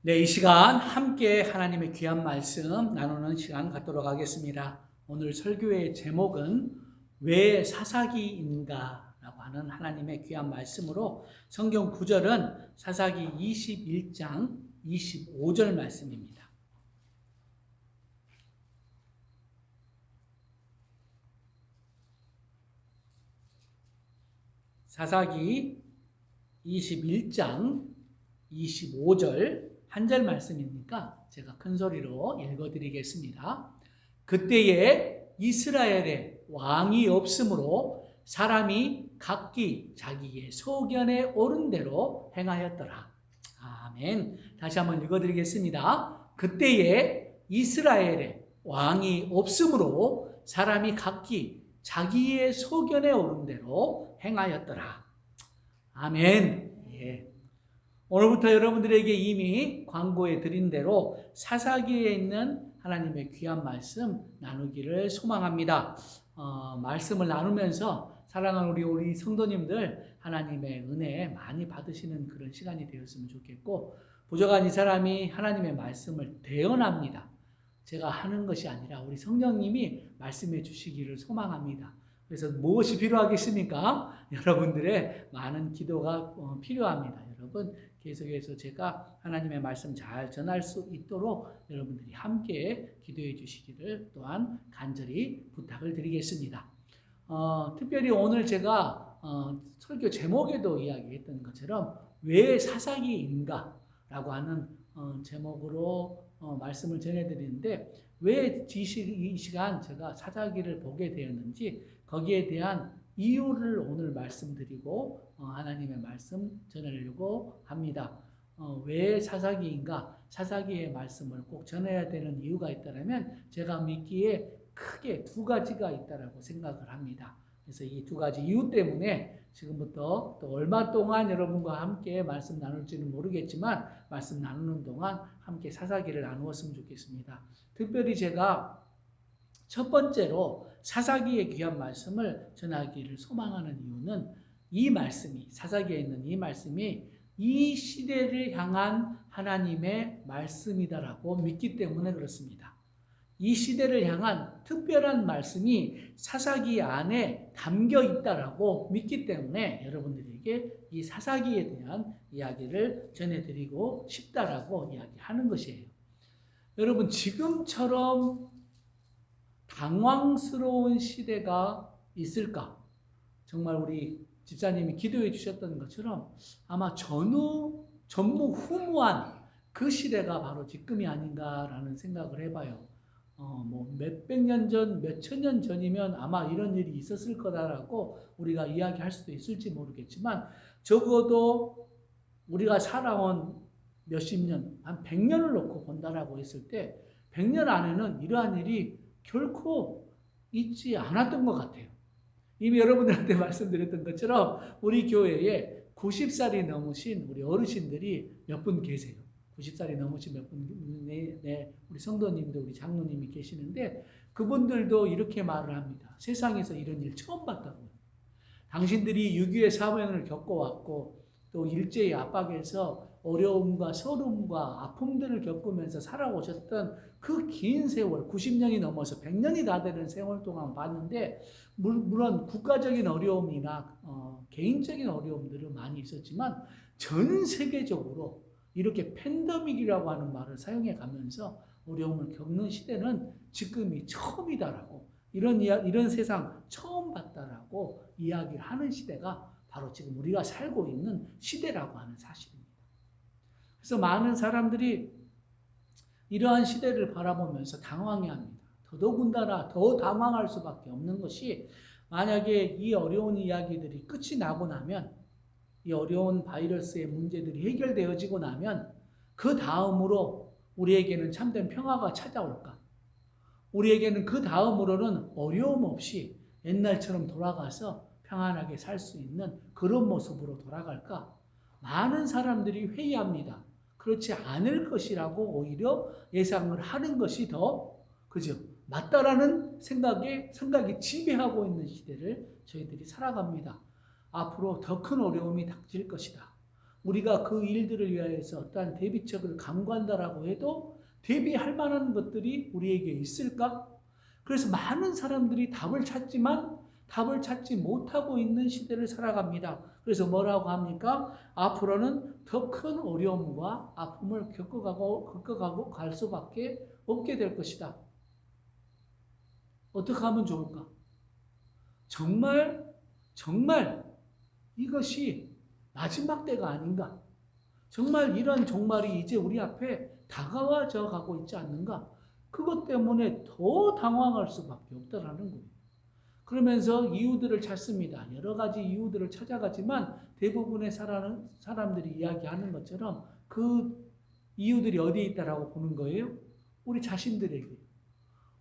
네, 이 시간 함께 하나님의 귀한 말씀 나누는 시간 갖도록 하겠습니다. 오늘 설교의 제목은 왜 사사기인가 라고 하는 하나님의 귀한 말씀으로 성경 구절은 사사기 21장 25절 말씀입니다. 사사기 21장 25절 한 절 말씀이니까 제가 큰 소리로 읽어드리겠습니다. 그때에 이스라엘에 왕이 없으므로 사람이 각기 자기의 소견에 오른 대로 행하였더라. 아멘. 다시 한번 읽어드리겠습니다. 그때에 이스라엘에 왕이 없으므로 사람이 각기 자기의 소견에 오른 대로 행하였더라. 아멘. 예. 오늘부터 여러분들에게 이미 광고해 드린 대로 사사기에 있는 하나님의 귀한 말씀 나누기를 소망합니다. 말씀을 나누면서 사랑하는 우리 성도님들 하나님의 은혜 많이 받으시는 그런 시간이 되었으면 좋겠고, 부족한 이 사람이 하나님의 말씀을 대언합니다. 제가 하는 것이 아니라 우리 성령님이 말씀해 주시기를 소망합니다. 그래서 무엇이 필요하겠습니까? 여러분들의 많은 기도가 필요합니다. 여러분 계속해서 제가 하나님의 말씀 잘 전할 수 있도록 여러분들이 함께 기도해 주시기를 또한 간절히 부탁을 드리겠습니다. 특별히 오늘 제가 설교 제목에도 이야기했던 것처럼 왜 사사기인가 라고 하는 제목으로 말씀을 전해드리는데, 왜 이 시간 제가 사사기를 보게 되었는지 거기에 대한 이유를 오늘 말씀드리고 하나님의 말씀 전하려고 합니다. 왜 사사기인가? 사사기의 말씀을 꼭 전해야 되는 이유가 있다면 제가 믿기에 크게 두 가지가 있다고 생각을 합니다. 그래서 이 두 가지 이유 때문에 지금부터 또 얼마 동안 여러분과 함께 말씀 나눌지는 모르겠지만 말씀 나누는 동안 함께 사사기를 나누었으면 좋겠습니다. 특별히 제가 첫 번째로 사사기의 귀한 말씀을 전하기를 소망하는 이유는 이 말씀이, 사사기에 있는 이 말씀이 이 시대를 향한 하나님의 말씀이다라고 믿기 때문에 그렇습니다. 이 시대를 향한 특별한 말씀이 사사기 안에 담겨 있다라고 믿기 때문에 여러분들에게 이 사사기에 대한 이야기를 전해드리고 싶다라고 이야기하는 것이에요. 여러분, 지금처럼 당황스러운 시대가 있을까? 정말 우리 집사님이 기도해 주셨던 것처럼 아마 전무후무한 그 시대가 바로 지금이 아닌가라는 생각을 해봐요. 몇백 년 전, 몇천 년 전이면 아마 이런 일이 있었을 거다라고 우리가 이야기할 수도 있을지 모르겠지만, 적어도 우리가 살아온 몇십 년, 한 100년을 놓고 본다라고 했을 때 100년 안에는 이러한 일이 결코 있지 않았던 것 같아요. 이미 여러분들한테 말씀드렸던 것처럼 우리 교회에 90살이 넘으신 우리 어르신들이 몇 분 계세요. 90살이 넘으신 몇 분, 우리 성도님도 우리 장로님이 계시는데 그분들도 이렇게 말을 합니다. 세상에서 이런 일 처음 봤다고요. 당신들이 6.25의 사명을 겪어왔고 또 일제의 압박에서 어려움과 서름과 아픔들을 겪으면서 살아오셨던 그 긴 세월, 90년이 넘어서 100년이 다 되는 세월 동안 봤는데, 물론 국가적인 어려움이나 개인적인 어려움들은 많이 있었지만 전 세계적으로 이렇게 팬데믹이라고 하는 말을 사용해 가면서 어려움을 겪는 시대는 지금이 처음이다라고, 이런 세상 처음 봤다라고 이야기를 하는 시대가 바로 지금 우리가 살고 있는 시대라고 하는 사실입니다. 그래서 많은 사람들이 이러한 시대를 바라보면서 당황해합니다. 더더군다나 더 당황할 수밖에 없는 것이, 만약에 이 어려운 이야기들이 끝이 나고 나면, 이 어려운 바이러스의 문제들이 해결되어지고 나면 그 다음으로 우리에게는 참된 평화가 찾아올까? 우리에게는 그 다음으로는 어려움 없이 옛날처럼 돌아가서 평안하게 살 수 있는 그런 모습으로 돌아갈까? 많은 사람들이 회의합니다. 그렇지 않을 것이라고 오히려 예상을 하는 것이 더, 그죠? 맞다라는 생각이 지배하고 있는 시대를 저희들이 살아갑니다. 앞으로 더 큰 어려움이 닥칠 것이다. 우리가 그 일들을 위하여서 어떠한 대비책을 강구한다라고 해도 대비할 만한 것들이 우리에게 있을까? 그래서 많은 사람들이 답을 찾지만 답을 찾지 못하고 있는 시대를 살아갑니다. 그래서 뭐라고 합니까? 앞으로는 더 큰 어려움과 아픔을 겪어가고 갈 수밖에 없게 될 것이다. 어떻게 하면 좋을까? 정말 이것이 마지막 때가 아닌가? 정말 이런 종말이 이제 우리 앞에 다가와져 가고 있지 않는가? 그것 때문에 더 당황할 수밖에 없다라는 거예요. 그러면서 이유들을 찾습니다. 여러 가지 이유들을 찾아가지만 대부분의 사람들이 이야기하는 것처럼 그 이유들이 어디에 있다라고 보는 거예요? 우리 자신들에게.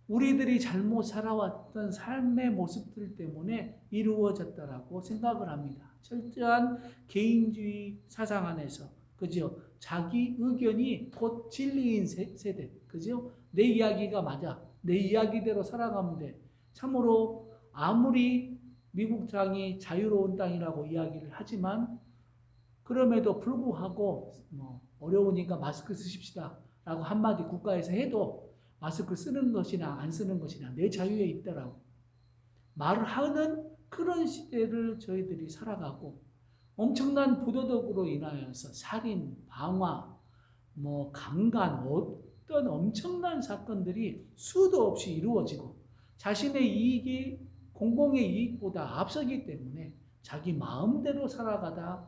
우리들이 잘못 살아왔던 삶의 모습들 때문에 이루어졌다라고 생각을 합니다. 철저한 개인주의 사상 안에서, 그죠? 자기 의견이 곧 진리인 세대, 그죠? 내 이야기가 맞아. 내 이야기대로 살아가면 돼. 참으로 아무리 미국 땅이 자유로운 땅이라고 이야기를 하지만 그럼에도 불구하고 어려우니까 마스크 쓰십시다 라고 한마디 국가에서 해도 마스크 쓰는 것이나 안 쓰는 것이나 내 자유에 있더라고 말을 하는 그런 시대를 저희들이 살아가고 엄청난 부도덕으로 인하여서 살인, 방화, 강간, 어떤 엄청난 사건들이 수도 없이 이루어지고 자신의 이익이 공공의 이익보다 앞서기 때문에 자기 마음대로 살아가다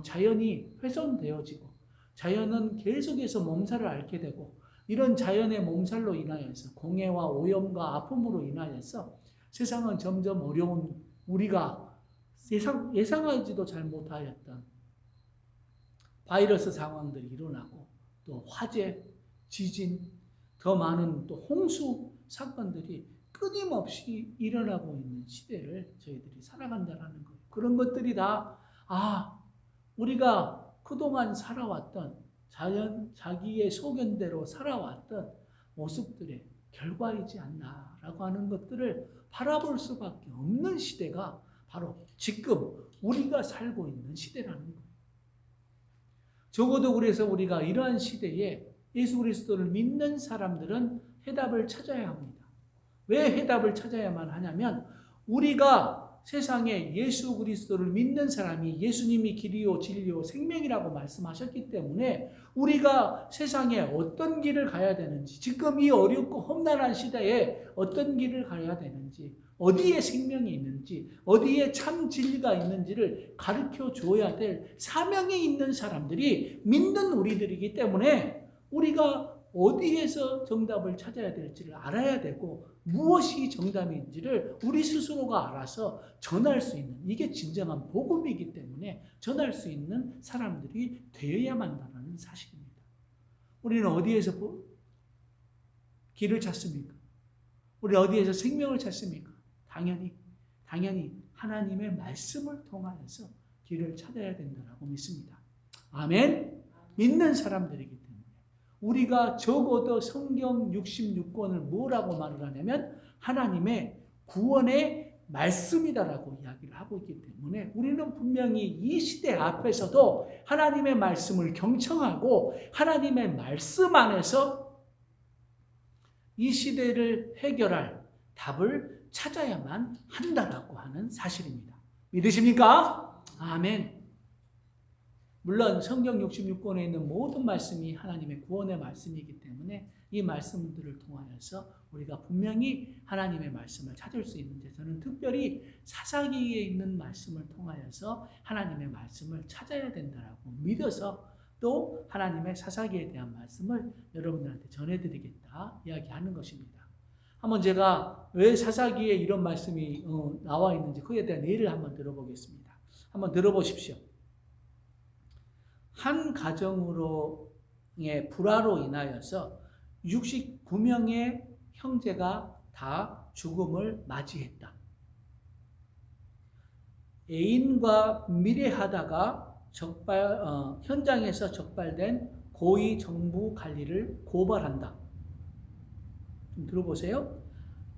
자연이 훼손되어지고 자연은 계속해서 몸살을 앓게 되고 이런 자연의 몸살로 인하여서 공해와 오염과 아픔으로 인하여서 세상은 점점 어려운 우리가 예상하지도 잘 못하였던 바이러스 상황들이 일어나고 또 화재, 지진, 더 많은 또 홍수 사건들이 끊임없이 일어나고 있는 시대를 저희들이 살아간다는 거예요. 그런 것들이 다 우리가 그동안 살아왔던 자기의 소견대로 살아왔던 모습들의 결과이지 않나라고 하는 것들을 바라볼 수밖에 없는 시대가 바로 지금 우리가 살고 있는 시대라는 거예요. 적어도 그래서 우리가 이러한 시대에 예수 그리스도를 믿는 사람들은 해답을 찾아야 합니다. 왜 해답을 찾아야만 하냐면 우리가 세상에 예수 그리스도를 믿는 사람이 예수님이 길이요 진리요 생명이라고 말씀하셨기 때문에 우리가 세상에 어떤 길을 가야 되는지 지금 이 어렵고 험난한 시대에 어떤 길을 가야 되는지 어디에 생명이 있는지 어디에 참 진리가 있는지를 가르쳐 줘야 될 사명에 있는 사람들이 믿는 우리들이기 때문에 우리가 어디에서 정답을 찾아야 될지를 알아야 되고 무엇이 정답인지를 우리 스스로가 알아서 전할 수 있는 이게 진정한 복음이기 때문에 전할 수 있는 사람들이 되어야만 한다는 사실입니다. 우리는 어디에서 길을 찾습니까? 우리 어디에서 생명을 찾습니까? 당연히 하나님의 말씀을 통하여서 길을 찾아야 된다고 믿습니다. 아멘. 믿는 사람들이기 때문에 우리가 적어도 성경 66권을 뭐라고 말을 하냐면 하나님의 구원의 말씀이다라고 이야기를 하고 있기 때문에 우리는 분명히 이 시대 앞에서도 하나님의 말씀을 경청하고 하나님의 말씀 안에서 이 시대를 해결할 답을 찾아야만 한다라고 하는 사실입니다. 믿으십니까? 아멘. 물론 성경 66권에 있는 모든 말씀이 하나님의 구원의 말씀이기 때문에 이 말씀들을 통하여서 우리가 분명히 하나님의 말씀을 찾을 수 있는데 저는 특별히 사사기에 있는 말씀을 통하여서 하나님의 말씀을 찾아야 된다라고 믿어서 또 하나님의 사사기에 대한 말씀을 여러분들한테 전해드리겠다 이야기하는 것입니다. 한번 제가 왜 사사기에 이런 말씀이 나와 있는지 그에 대한 예를 한번 들어보겠습니다. 한번 들어보십시오. 한 가정으로의 불화로 인하여서 69명의 형제가 다 죽음을 맞이했다. 애인과 미래하다가 현장에서 적발된 고위 정부 관리를 고발한다. 좀 들어보세요.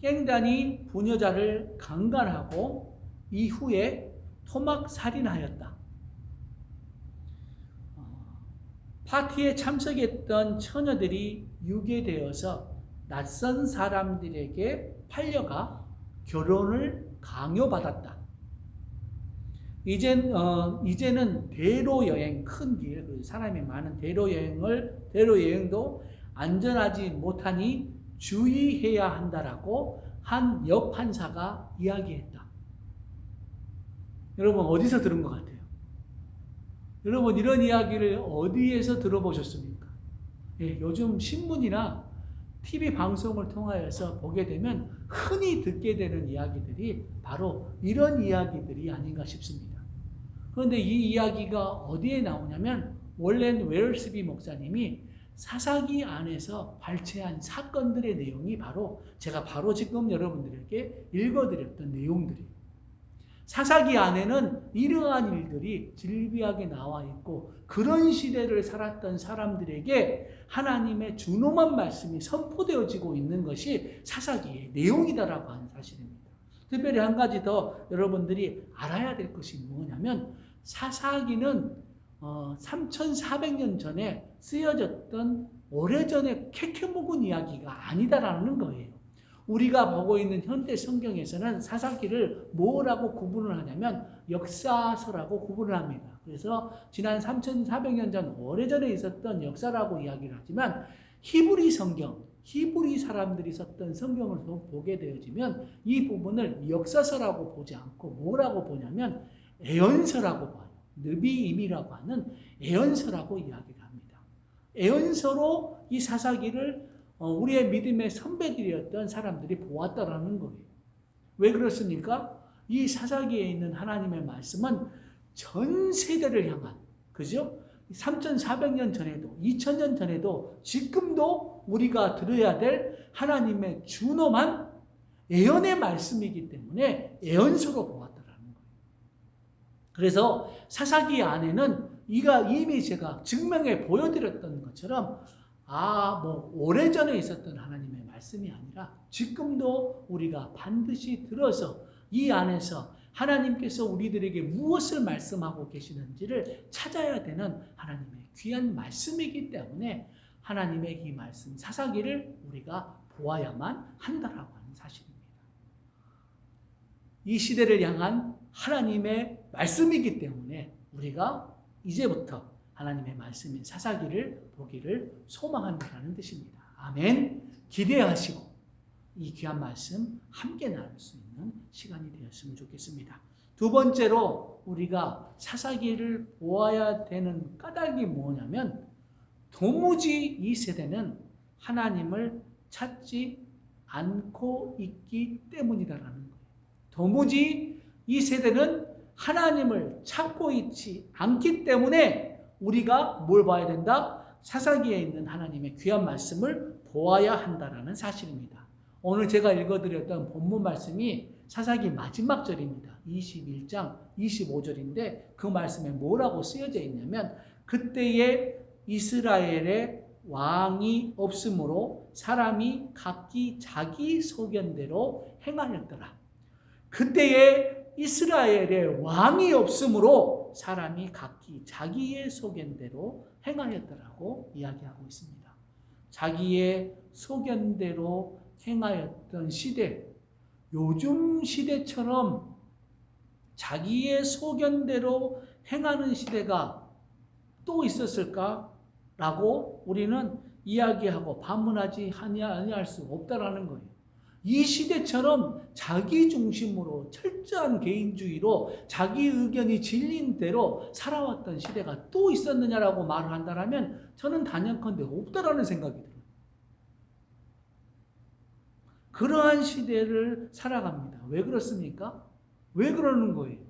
깽단이 부녀자를 강간하고 이후에 토막 살인하였다. 파티에 참석했던 처녀들이 유괴되어서 낯선 사람들에게 팔려가 결혼을 강요받았다. 이제는 대로 여행, 큰 길, 사람이 많은 대로 여행도 안전하지 못하니 주의해야 한다라고 한 여판사가 이야기했다. 여러분, 어디서 들은 것 같아요? 여러분, 이런 이야기를 어디에서 들어보셨습니까? 예, 요즘 신문이나 TV 방송을 통하여서 보게 되면 흔히 듣게 되는 이야기들이 바로 이런 이야기들이 아닌가 싶습니다. 그런데 이 이야기가 어디에 나오냐면 월렌 웰스비 목사님이 사사기 안에서 발췌한 사건들의 내용이 제가 지금 여러분들에게 읽어드렸던 내용들이에요. 사사기 안에는 이러한 일들이 질비하게 나와 있고 그런 시대를 살았던 사람들에게 하나님의 준엄한 말씀이 선포되어지고 있는 것이 사사기의 내용이다라고 하는 사실입니다. 특별히 한 가지 더 여러분들이 알아야 될 것이 뭐냐면 사사기는 3400년 전에 쓰여졌던 오래전에 캐캐 묵은 이야기가 아니다라는 거예요. 우리가 보고 있는 현대 성경에서는 사사기를 뭐라고 구분을 하냐면 역사서라고 구분을 합니다. 그래서 지난 3400년 전 오래전에 있었던 역사라고 이야기를 하지만 히브리 성경, 히브리 사람들이 썼던 성경을 보게 되어지면 이 부분을 역사서라고 보지 않고 뭐라고 보냐면 애언서라고 봐요. 느비임이라고 하는 애언서라고 이야기를 합니다. 애언서로 이 사사기를 우리의 믿음의 선배들이었던 사람들이 보았다라는 거예요. 왜 그렇습니까? 이 사사기에 있는 하나님의 말씀은 전 세대를 향한, 그죠? 3400년 전에도, 2000년 전에도, 지금도 우리가 들어야 될 하나님의 준엄한 예언의 말씀이기 때문에 예언서로 보았다라는 거예요. 그래서 사사기 안에는 이미 제가 증명해 보여드렸던 것처럼 오래전에 있었던 하나님의 말씀이 아니라 지금도 우리가 반드시 들어서 이 안에서 하나님께서 우리들에게 무엇을 말씀하고 계시는지를 찾아야 되는 하나님의 귀한 말씀이기 때문에 하나님의 이 말씀, 사사기를 우리가 보아야만 한다라고 하는 사실입니다. 이 시대를 향한 하나님의 말씀이기 때문에 우리가 이제부터 하나님의 말씀인 사사기를 보기를 소망한다는 뜻입니다. 아멘. 기대하시고 이 귀한 말씀 함께 나눌 수 있는 시간이 되었으면 좋겠습니다. 두 번째로 우리가 사사기를 보아야 되는 까닭이 뭐냐면 도무지 이 세대는 하나님을 찾지 않고 있기 때문이다라는 거예요. 도무지 이 세대는 하나님을 찾고 있지 않기 때문에 우리가 뭘 봐야 된다? 사사기에 있는 하나님의 귀한 말씀을 보아야 한다라는 사실입니다. 오늘 제가 읽어드렸던 본문 말씀이 사사기 마지막 절입니다. 21장 25절인데 그 말씀에 뭐라고 쓰여져 있냐면 그때에 이스라엘의 왕이 없으므로 사람이 각기 자기 소견대로 행하였더라. 그때에 이스라엘의 왕이 없으므로 사람이 각기 자기의 소견대로 행하였더라고 이야기하고 있습니다. 자기의 소견대로 행하였던 시대, 요즘 시대처럼 자기의 소견대로 행하는 시대가 또 있었을까라고 우리는 이야기하고 반문하지 아니할 수 없다라는 거예요. 이 시대처럼 자기 중심으로 철저한 개인주의로 자기 의견이 진리인 대로 살아왔던 시대가 또 있었느냐라고 말을 한다면 저는 단연컨대 없다라는 생각이 들어요. 그러한 시대를 살아갑니다. 왜 그렇습니까? 왜 그러는 거예요?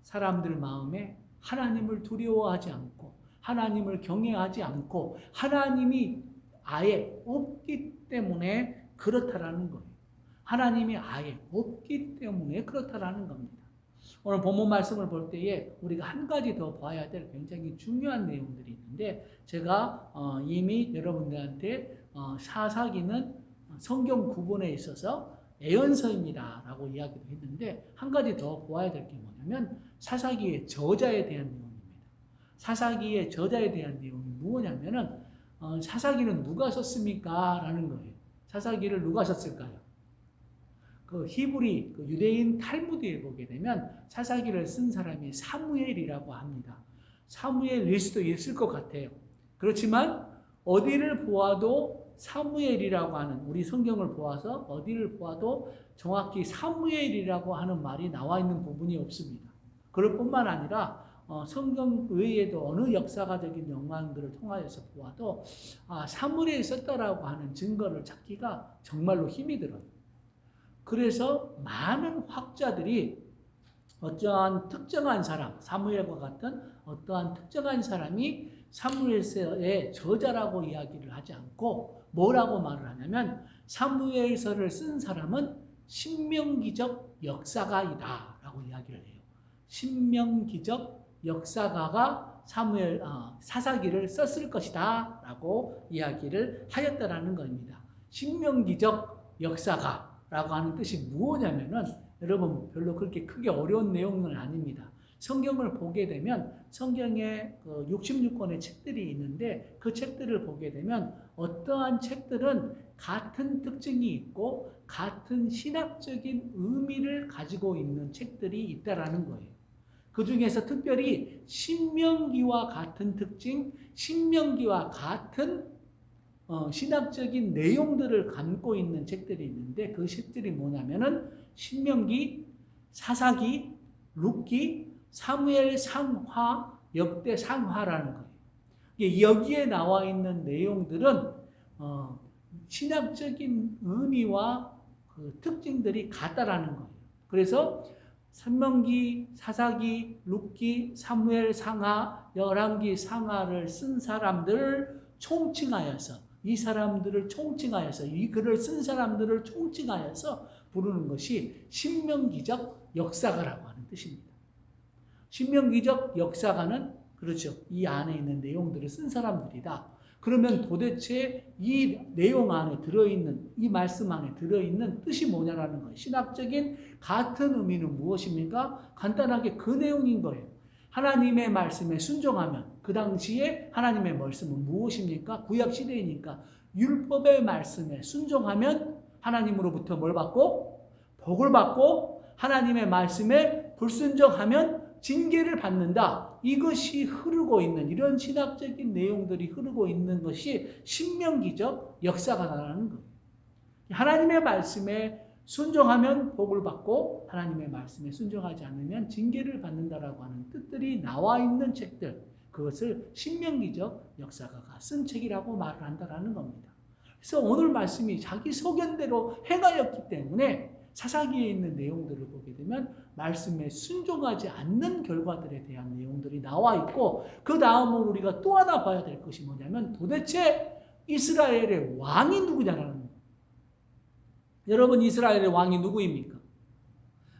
사람들 마음에 하나님을 두려워하지 않고 하나님을 경외하지 않고 하나님이 아예 없기 때문에 그렇다라는 거예요. 하나님이 아예 없기 때문에 그렇다라는 겁니다. 오늘 본문 말씀을 볼 때에 우리가 한 가지 더 봐야 될 굉장히 중요한 내용들이 있는데 제가 이미 여러분들한테 사사기는 성경 구분에 있어서 애언서입니다 라고 이야기도 했는데 한 가지 더 보아야 될 게 뭐냐면 사사기의 저자에 대한 내용입니다. 사사기의 저자에 대한 내용이 무엇이냐면은 사사기는 누가 썼습니까? 라는 거예요. 사사기를 누가 썼을까요? 그 히브리 그 유대인 탈무드에 보게 되면 사사기를 쓴 사람이 사무엘이라고 합니다. 사무엘일 수도 있을 것 같아요. 그렇지만 어디를 보아도 사무엘이라고 하는, 우리 성경을 보아서 어디를 보아도 정확히 사무엘이라고 하는 말이 나와 있는 부분이 없습니다. 그럴 뿐만 아니라 성경 외에도 어느 역사가적인 영광들을 통하여서 보아도 사무엘이 썼다라고 하는 증거를 찾기가 정말로 힘이 들어요. 그래서 많은 학자들이 어떠한 특정한 사람, 사무엘과 같은 어떠한 특정한 사람이 사무엘서의 저자라고 이야기를 하지 않고 뭐라고 말을 하냐면 사무엘서를 쓴 사람은 신명기적 역사가이다 라고 이야기를 해요. 신명기적 역사가가 사사기를 썼을 것이다 라고 이야기를 하였다라는 겁니다. 신명기적 역사가라고 하는 뜻이 무엇이냐면은 여러분 별로 그렇게 크게 어려운 내용은 아닙니다. 성경을 보게 되면 성경에 66권의 책들이 있는데 그 책들을 보게 되면 어떠한 책들은 같은 특징이 있고 같은 신학적인 의미를 가지고 있는 책들이 있다라는 거예요. 그 중에서 특별히 신명기와 같은 특징, 신명기와 같은 신학적인 내용들을 담고 있는 책들이 있는데 그 책들이 뭐냐면은 신명기, 사사기, 룻기, 사무엘 상하, 역대 상하라는 거예요. 여기에 나와 있는 내용들은 신학적인 의미와 그 특징들이 같다라는 거예요. 그래서 신명기, 사사기, 룻기, 사무엘 상하, 열왕기 상하를 쓴 사람들을 총칭하여서 이 사람들을 총칭하여서 이 글을 쓴 사람들을 총칭하여서 부르는 것이 신명기적 역사가라고 하는 뜻입니다. 신명기적 역사가는 그렇죠. 이 안에 있는 내용들을 쓴 사람들이다. 그러면 도대체 이 내용 안에 들어있는, 이 말씀 안에 들어있는 뜻이 뭐냐라는 거예요. 신학적인 같은 의미는 무엇입니까? 간단하게 그 내용인 거예요. 하나님의 말씀에 순종하면 그 당시에 하나님의 말씀은 무엇입니까? 구약시대이니까 율법의 말씀에 순종하면 하나님으로부터 뭘 받고? 복을 받고 하나님의 말씀에 불순종하면 징계를 받는다. 이것이 흐르고 있는 이런 신학적인 내용들이 흐르고 있는 것이 신명기적 역사가라는 거예요. 하나님의 말씀에 순종하면 복을 받고 하나님의 말씀에 순종하지 않으면 징계를 받는다라고 하는 뜻들이 나와 있는 책들, 그것을 신명기적 역사가가 쓴 책이라고 말을 한다라는 겁니다. 그래서 오늘 말씀이 자기 소견대로 행하였기 때문에 사사기에 있는 내용들을 보게 되면 말씀에 순종하지 않는 결과들에 대한 내용들이 나와 있고 그 다음으로 우리가 또 하나 봐야 될 것이 뭐냐면 도대체 이스라엘의 왕이 누구냐라는 거예요. 여러분 이스라엘의 왕이 누구입니까?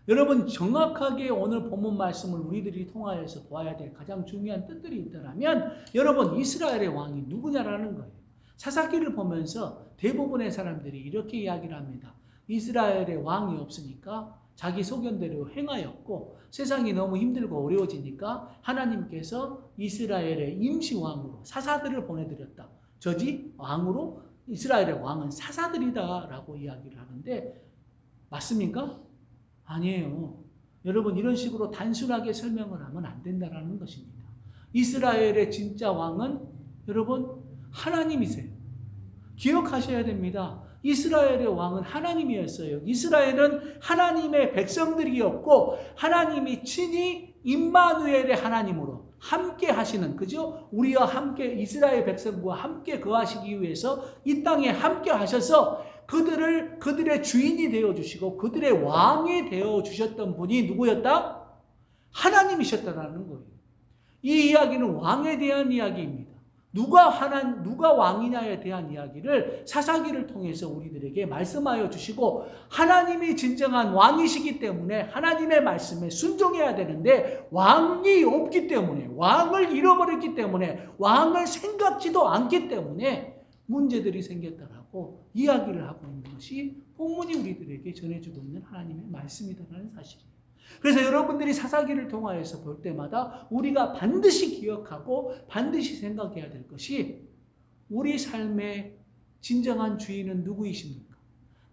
여러분 정확하게 오늘 본문 말씀을 우리들이 통하여서 보아야 될 가장 중요한 뜻들이 있다면 여러분 이스라엘의 왕이 누구냐라는 거예요. 사사기를 보면서 대부분의 사람들이 이렇게 이야기를 합니다. 이스라엘의 왕이 없으니까 자기 소견대로 행하였고 세상이 너무 힘들고 어려워지니까 하나님께서 이스라엘의 임시왕으로 사사들을 보내드렸다. 저지 왕으로 이스라엘의 왕은 사사들이다 라고 이야기를 하는데 맞습니까? 아니에요. 여러분 이런 식으로 단순하게 설명을 하면 안 된다는 것입니다. 이스라엘의 진짜 왕은 여러분 하나님이세요. 기억하셔야 됩니다. 이스라엘의 왕은 하나님이었어요. 이스라엘은 하나님의 백성들이었고 하나님이 친히 임마누엘의 하나님으로 함께 하시는, 그죠? 우리와 함께 이스라엘 백성과 함께 거하시기 위해서 이 땅에 함께 하셔서 그들의 주인이 되어주시고 그들의 왕이 되어주셨던 분이 누구였다? 하나님이셨다라는 거예요. 이 이야기는 왕에 대한 이야기입니다. 누가 왕이냐에 대한 이야기를 사사기를 통해서 우리들에게 말씀하여 주시고 하나님이 진정한 왕이시기 때문에 하나님의 말씀에 순종해야 되는데 왕이 없기 때문에 왕을 잃어버렸기 때문에 왕을 생각지도 않기 때문에 문제들이 생겼다라고 이야기를 하고 있는 것이 본문이 우리들에게 전해주고 있는 하나님의 말씀이라는 사실이에요. 그래서 여러분들이 사사기를 통하여서 볼 때마다 우리가 반드시 기억하고 반드시 생각해야 될 것이 우리 삶의 진정한 주인은 누구이십니까?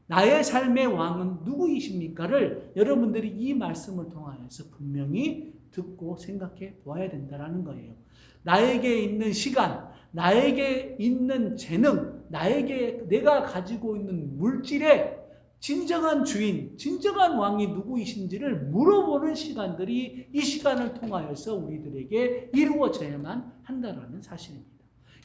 나의 삶의 왕은 누구이십니까를 여러분들이 이 말씀을 통하여서 분명히 듣고 생각해 보아야 된다는 거예요. 나에게 있는 시간, 나에게 있는 재능, 내가 가지고 있는 물질의 진정한 주인, 진정한 왕이 누구이신지를 물어보는 시간들이 이 시간을 통하여서 우리들에게 이루어져야만 한다는 사실입니다.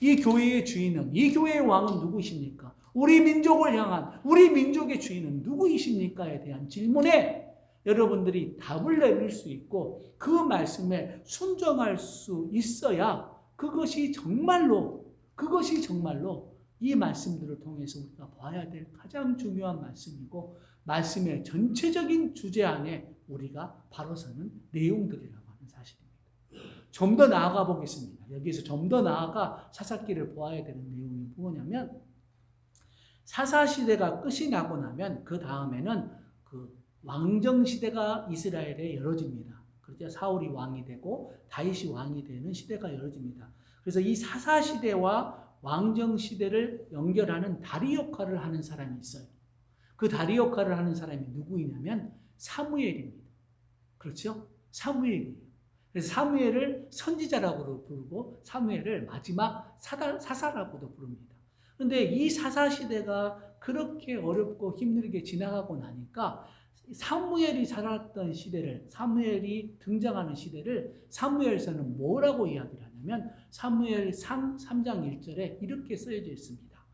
이 교회의 주인은, 이 교회의 왕은 누구이십니까? 우리 민족을 향한, 우리 민족의 주인은 누구이십니까에 대한 질문에 여러분들이 답을 내릴 수 있고 그 말씀에 순종할 수 있어야 그것이 정말로 이 말씀들을 통해서 우리가 봐야 될 가장 중요한 말씀이고 말씀의 전체적인 주제 안에 우리가 바로 서는 내용들이라고 하는 사실입니다. 좀 더 나아가 보겠습니다. 여기서 좀 더 나아가 사사기를 보아야 되는 내용이 뭐냐면 사사시대가 끝이 나고 나면 그 다음에는 그 왕정시대가 이스라엘에 열어집니다. 그렇죠? 사울이 왕이 되고 다윗이 왕이 되는 시대가 열어집니다. 그래서 이 사사시대와 왕정시대를 연결하는 다리 역할을 하는 사람이 있어요. 그 다리 역할을 하는 사람이 누구이냐면 사무엘입니다. 그렇죠? 사무엘이에요. 그래서 사무엘을 선지자라고도 부르고 사무엘을 마지막 사사라고도 부릅니다. 그런데 이 사사시대가 그렇게 어렵고 힘들게 지나가고 나니까 사무엘이 살았던 시대를, 사무엘이 등장하는 시대를 사무엘서는 뭐라고 이야기를 하냐면 사무엘상 3장 1절에 이렇게 쓰여져 있습니다.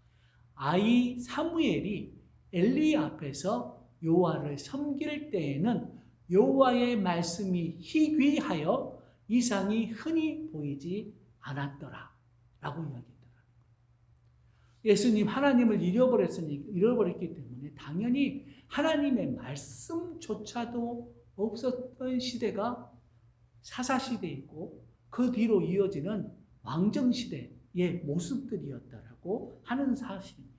아이 사무엘이 엘리 앞에서 여호와를 섬길 때에는 여호와의 말씀이 희귀하여 이상이 흔히 보이지 않았더라 라고 이야기했더라. 예수님 하나님을 잃어버렸기 때문에 당연히 하나님의 말씀조차도 없었던 시대가 사사시대이고 그 뒤로 이어지는 왕정시대의 모습들이었다라고 하는 사실입니다.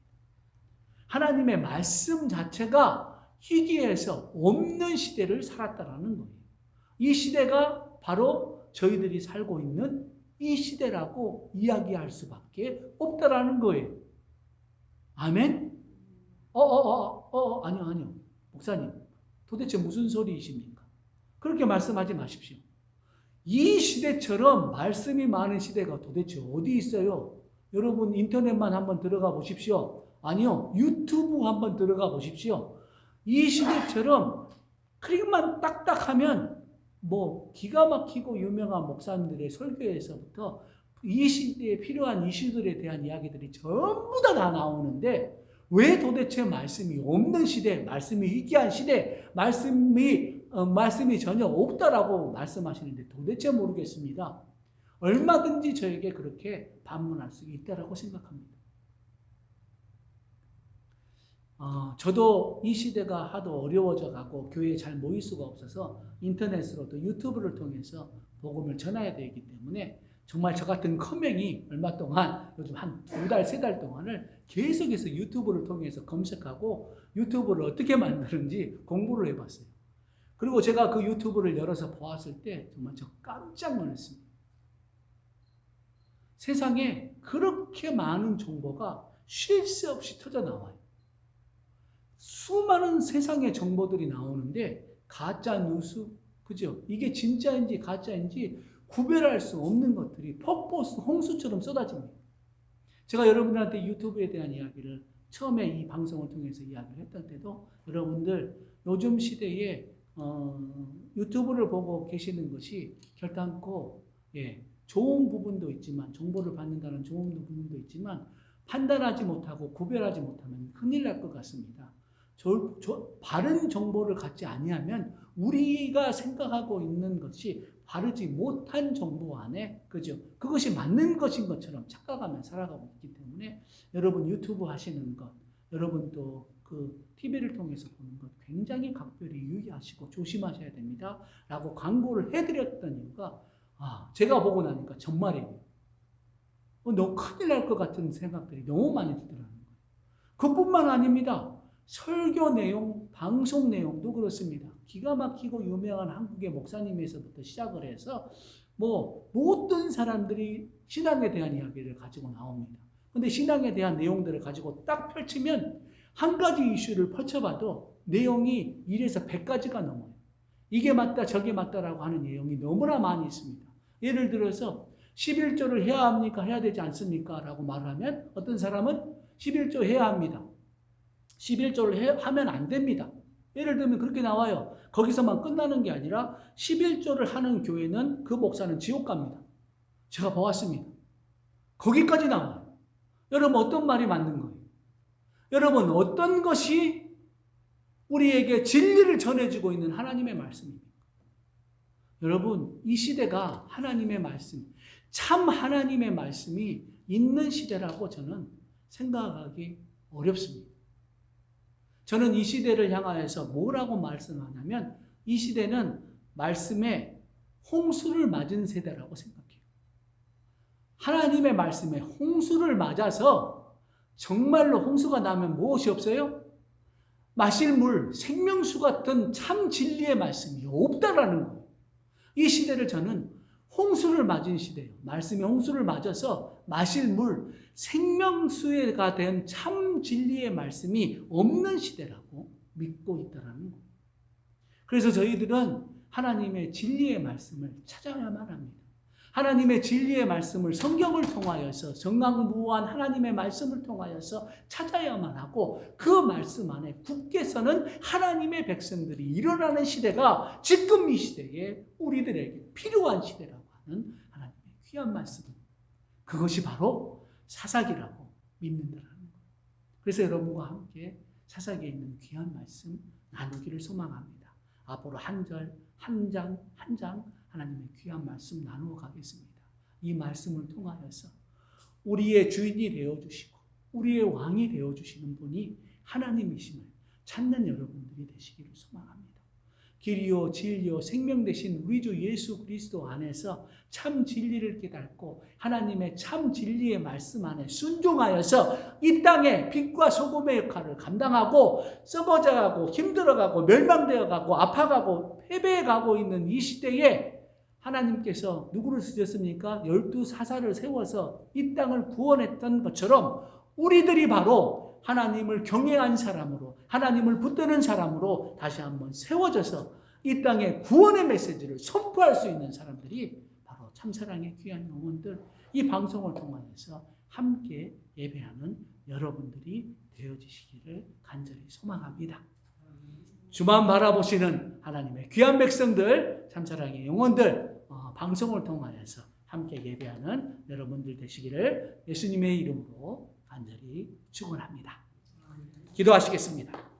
하나님의 말씀 자체가 희귀해서 없는 시대를 살았다라는 거예요. 이 시대가 바로 저희들이 살고 있는 이 시대라고 이야기할 수밖에 없다라는 거예요. 아멘? 아니요. 목사님, 도대체 무슨 소리이십니까? 그렇게 말씀하지 마십시오. 이 시대처럼 말씀이 많은 시대가 도대체 어디 있어요? 여러분 인터넷만 한번 들어가 보십시오. 아니요, 유튜브 한번 들어가 보십시오. 이 시대처럼 클릭만 딱딱하면 뭐 기가 막히고 유명한 목사님들의 설교에서부터 이 시대에 필요한 이슈들에 대한 이야기들이 전부 다 나오는데 왜 도대체 말씀이 없는 시대, 말씀이 희귀한 시대, 말씀이 전혀 없다라고 말씀하시는데 도대체 모르겠습니다. 얼마든지 저에게 그렇게 반문할 수 있다라고 생각합니다. 저도 이 시대가 하도 어려워져 가고 교회에 잘 모일 수가 없어서 인터넷으로 또 유튜브를 통해서 복음을 전해야 되기 때문에 정말 저 같은 커맹이 얼마 동안 요즘 한 2달, 3달 동안을 계속해서 유튜브를 통해서 검색하고 유튜브를 어떻게 만드는지 공부를 해봤어요. 그리고 제가 그 유튜브를 열어서 보았을 때 정말 저 깜짝 놀랐습니다. 세상에 그렇게 많은 정보가 쉴 새 없이 터져 나와요. 수많은 세상의 정보들이 나오는데 가짜 뉴스, 그죠? 이게 진짜인지 가짜인지 구별할 수 없는 것들이 폭포수, 홍수처럼 쏟아집니다. 제가 여러분들한테 유튜브에 대한 이야기를 처음에 이 방송을 통해서 이야기를 했던 때도 여러분들 요즘 시대에 유튜브를 보고 계시는 것이 결단코 좋은 부분도 있지만 정보를 받는다는 좋은 부분도 있지만 판단하지 못하고 구별하지 못하면 큰일 날 것 같습니다. 바른 정보를 갖지 아니하면 우리가 생각하고 있는 것이 바르지 못한 정보 안에 그죠? 그것이 맞는 것인 것처럼 착각하며 살아가고 있기 때문에 여러분 유튜브 하시는 것, 여러분 또 그 TV를 통해서 보는 것 굉장히 각별히 유의하시고 조심하셔야 됩니다. 라고 광고를 해드렸던 이유가 제가 보고 나니까 정말이에요. 너무 큰일 날 것 같은 생각들이 너무 많이 들더라는 거예요. 그뿐만 아닙니다. 설교 내용, 방송 내용도 그렇습니다. 기가 막히고 유명한 한국의 목사님에서부터 시작을 해서 뭐 모든 사람들이 신앙에 대한 이야기를 가지고 나옵니다. 근데 신앙에 대한 내용들을 가지고 딱 펼치면 한 가지 이슈를 펼쳐봐도 내용이 1에서 100가지가 넘어요. 이게 맞다 저게 맞다라고 하는 내용이 너무나 많이 있습니다. 예를 들어서 11조를 해야 합니까? 해야 되지 않습니까? 라고 말하면 어떤 사람은 11조 해야 합니다. 11조를 하면 안 됩니다. 예를 들면 그렇게 나와요. 거기서만 끝나는 게 아니라 11조를 하는 교회는 그 목사는 지옥 갑니다. 제가 보았습니다. 거기까지 나와요. 여러분 어떤 말이 맞는 거예요? 여러분 어떤 것이 우리에게 진리를 전해주고 있는 하나님의 말씀입니까? 여러분 이 시대가 하나님의 말씀, 참 하나님의 말씀이 있는 시대라고 저는 생각하기 어렵습니다. 저는 이 시대를 향하여서 뭐라고 말씀하냐면 이 시대는 말씀에 홍수를 맞은 세대라고 생각해요. 하나님의 말씀에 홍수를 맞아서 정말로 홍수가 나면 무엇이 없어요? 마실 물, 생명수 같은 참 진리의 말씀이 없다라는 거예요. 이 시대를 저는 홍수를 맞은 시대예요. 말씀에 홍수를 맞아서 마실 물, 생명수가 된 참 진리의 말씀이 없는 시대라고 믿고 있다는 거예요. 그래서 저희들은 하나님의 진리의 말씀을 찾아야만 합니다. 하나님의 진리의 말씀을 성경을 통하여서 정강무한 하나님의 말씀을 통하여서 찾아야만 하고 그 말씀 안에 굳게 서는 하나님의 백성들이 일어나는 시대가 지금 이 시대에 우리들에게 필요한 시대라고 하는 하나님의 귀한 말씀. 그것이 바로 사사기라고 믿는다는 거예요. 그래서 여러분과 함께 사사기에 있는 귀한 말씀 나누기를 소망합니다. 앞으로 한 절, 한 장 하나님의 귀한 말씀 나누어 가겠습니다. 이 말씀을 통하여서 우리의 주인이 되어주시고 우리의 왕이 되어주시는 분이 하나님이심을 찾는 여러분들이 되시기를 소망합니다. 길이요 진리요 생명 되신 우리 주 예수 그리스도 안에서 참 진리를 깨닫고 하나님의 참 진리의 말씀 안에 순종하여서 이 땅에 빛과 소금의 역할을 감당하고 썩어져가고 힘들어가고 멸망되어가고 아파가고 패배해가고 있는 이 시대에 하나님께서 누구를 쓰셨습니까? 12사사를 세워서 이 땅을 구원했던 것처럼 우리들이 바로 하나님을 경외한 사람으로 하나님을 붙드는 사람으로 다시 한번 세워져서 이 땅에 구원의 메시지를 선포할 수 있는 사람들이 바로 참사랑의 귀한 영혼들 이 방송을 통해서 함께 예배하는 여러분들이 되어지시기를 간절히 소망합니다. 주만 바라보시는 하나님의 귀한 백성들 참사랑의 영혼들 방송을 통하여서 함께 예배하는 여러분들 되시기를 예수님의 이름으로 간절히 축원합니다. 기도하시겠습니다.